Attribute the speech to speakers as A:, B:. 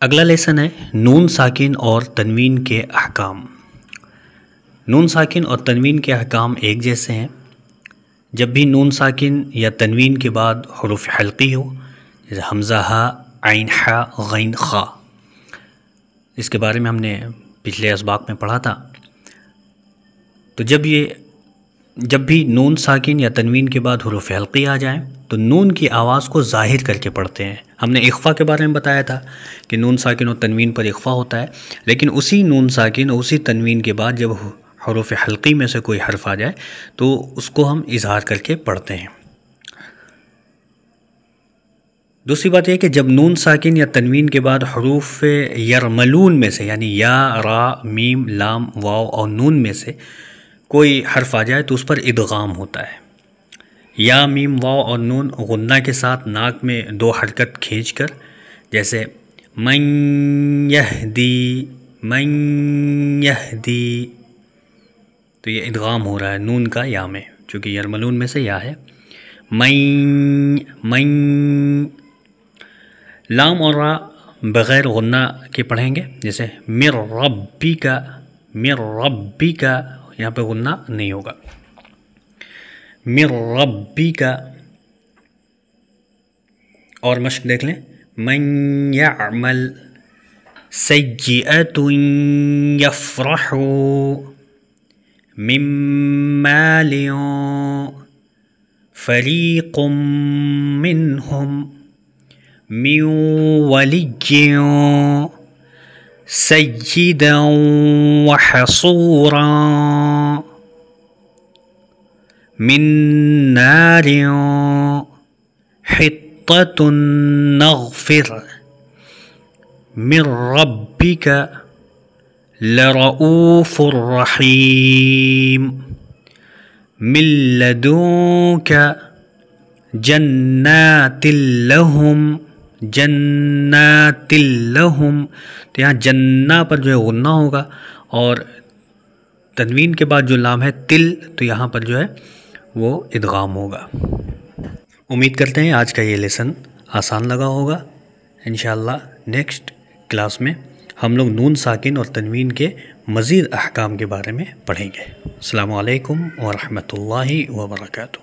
A: اگلا لیسن ہے نون ساکن اور تنوین کے احکام۔ نون ساکن اور تنوین کے احکام ایک جیسے ہیں۔ جب بھی نون ساکن یا تنوین کے بعد حروف حلقی ہو، جیسے حمزہ ہا، عین حا، غین خا، اس کے بارے میں ہم نے پچھلے اسباق میں پڑھا تھا۔ تو جب بھی نون ساکن یا تنوین کے بعد حروف حلقی آ جائیں تو نون کی آواز کو ظاہر کر کے پڑھتے ہیں۔ ہم نے اخفا کے بارے میں بتایا تھا کہ نون ساکن اور تنوین پر اخفا ہوتا ہے، لیکن اسی نون ساکن اور اسی تنوین کے بعد جب حروف حلقی میں سے کوئی حرف آ جائے تو اس کو ہم اظہار کر کے پڑھتے ہیں۔ دوسری بات یہ کہ جب نون ساکن یا تنوین کے بعد حروف یرملون میں سے یعنی یا، را، میم، لام، واو اور نون میں سے کوئی حرف آ جائے تو اس پر ادغام ہوتا ہے۔ یا، میم، واو اور نون غنہ کے ساتھ ناک میں 2 حرکت کھینچ کر، جیسے من یہدی، من یہدی، تو یہ ادغام ہو رہا ہے نون کا یا میں، چونکہ یرملون میں سے یا ہے۔ من، لام اور را بغیر غنہ کے پڑھیں گے، جیسے مر ربی کا، مر ربی کا، یہاں پہ غنہ نہیں ہوگا۔ مر ربی کا، اور مشق دیکھ لیں، من یعمل سیئۃ یفرح من مال فریق منہم من ولی سیدا وحصورا من نار حطۃ نغفر من ربک لرؤوف رحیم من لدنک جنات لہم، جنات لہم، تو یہاں جنہ پر جو ہے غنہ ہوگا، اور تنوین کے بعد جو لام ہے تل، تو یہاں پر جو ہے وہ ادغام ہوگا۔ امید کرتے ہیں آج کا یہ لیسن آسان لگا ہوگا۔ انشاءاللہ نیکسٹ کلاس میں ہم لوگ نون ساکن اور تنوین کے مزید احکام کے بارے میں پڑھیں گے۔ السلام علیکم ورحمۃ اللہ وبرکاتہ۔